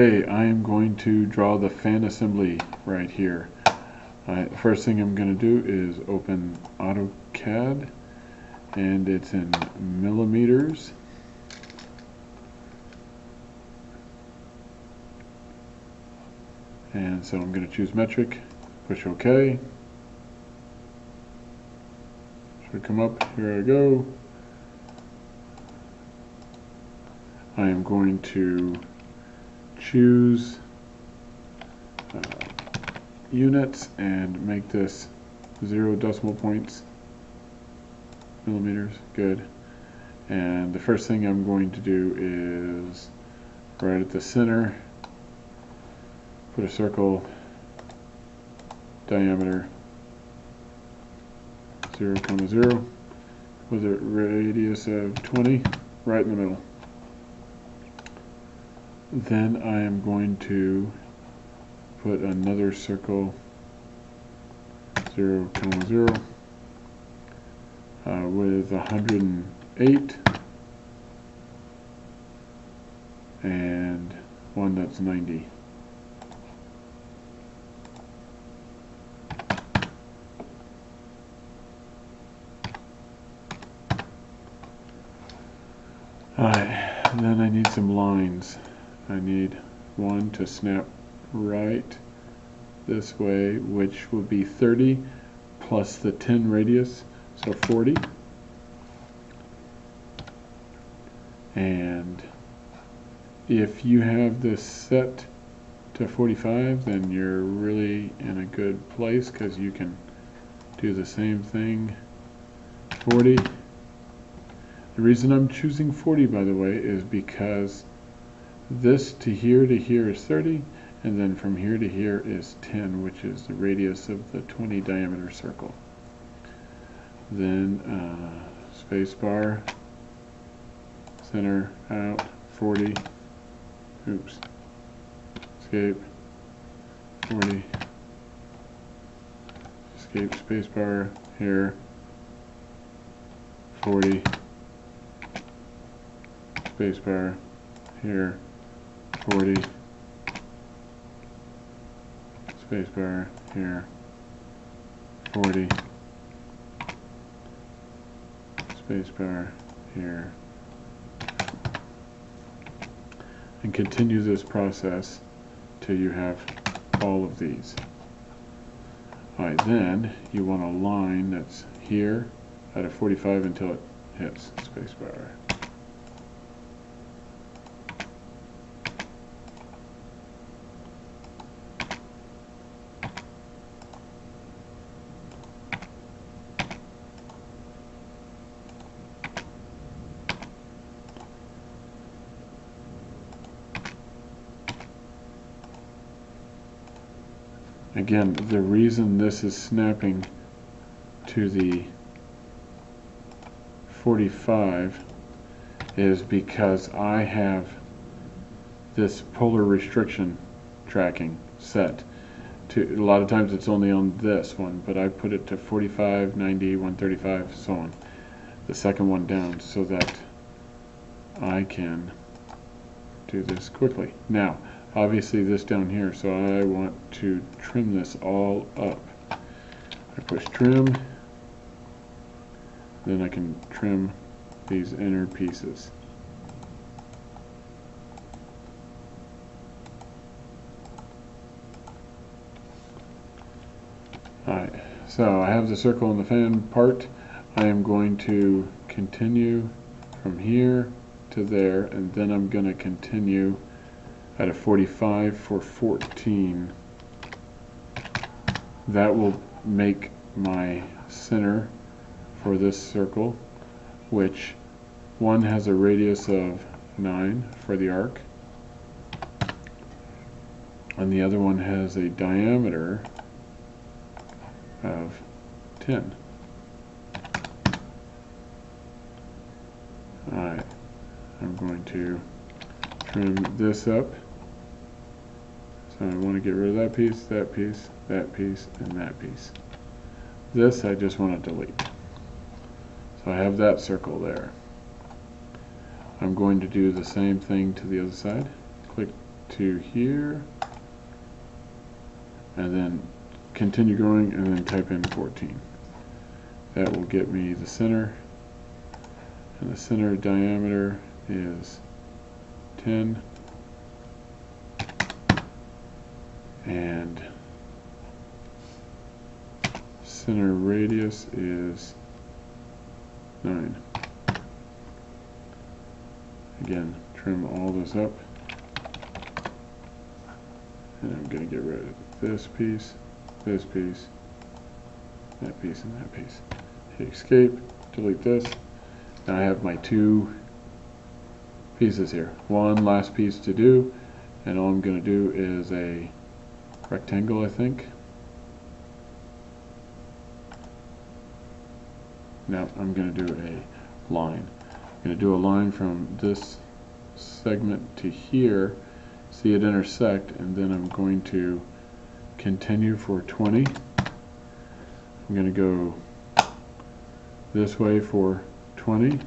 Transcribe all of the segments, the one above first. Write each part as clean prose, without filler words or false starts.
Okay, I am going to draw the fan assembly right here. First thing I'm going to do is open AutoCAD, and it's in millimeters. And so I'm going to choose metric, push OK. Should come up, here I go. I am going to choose units and make this 0 decimal points, millimeters, good. And the first thing I'm going to do is right at the center, put a circle, diameter 0,0 with a radius of 20, right in the middle. Then I am going to put another circle 0,0 with 108 and one that's 90. Alright, and then I need some lines. I need one to snap right this way, which will be 30 plus the 10 radius, so 40. And if you have this set to 45, then you're really in a good place because you can do the same thing. 40. The reason I'm choosing 40, by the way, is because this to here is 30, and then from here to here is 10, which is the radius of the 20 diameter circle. Then space bar, center, out, 40, oops, escape, 40, escape, space bar, here, 40, space bar, here, 40, space bar, here, 40, space bar, here, and continue this process till you have all of these. Alright, then you want a line that's here at a 45 until it hits space bar. Again, the reason this is snapping to the 45 is because I have this polar restriction tracking set to, a lot of times it's only on this one, but I put it to 45, 90, 135, so on, the second one down, so that I can do this quickly. Now, obviously this down here, so I want to trim this all up. I push trim, then I can trim these inner pieces. Alright, so I have the circle and the fan part. I am going to continue from here to there, and then I'm going to continue at a 45 for 14. That will make my center for this circle, which one has a radius of 9 for the arc, and the other one has a diameter of 10. Alright, I'm going to trim this up. So I want to get rid of that piece, that piece, that piece, and that piece. This I just want to delete. So I have that circle there. I'm going to do the same thing to the other side. Click to here, and then continue going, and then type in 14. That will get me the center, and the center diameter is 10, and center radius is 9. Again, trim all this up, and I'm going to get rid of this piece, that piece, and that piece. Hit escape, delete this. Now I have my 2 pieces here. One last piece to do, and all I'm going to do is a rectangle, I think. Now I'm going to do a line. I'm going to do a line from this segment to here, see it intersect, and then I'm going to continue for 20. I'm going to go this way for 20, and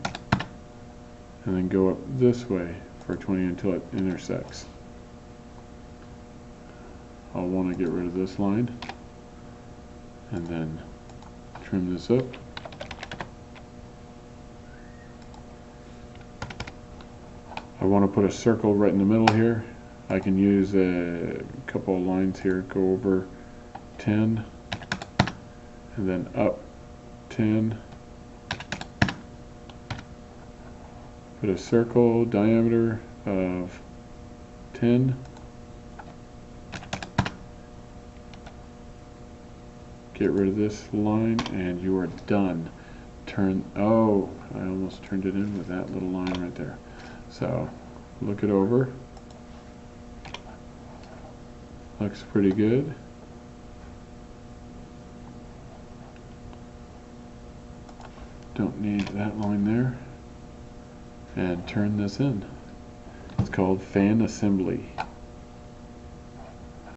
then go up this way for 20 until it intersects. I'll want to get rid of this line, and then trim this up. I want to put a circle right in the middle here. I can use a couple of lines here, go over 10, and then up 10. Put a circle diameter of 10. Get rid of this line, and you are done. Oh, I almost turned it in with that little line right there. So, look it over. Looks pretty good. Don't need that line there. And turn this in. It's called fan assembly.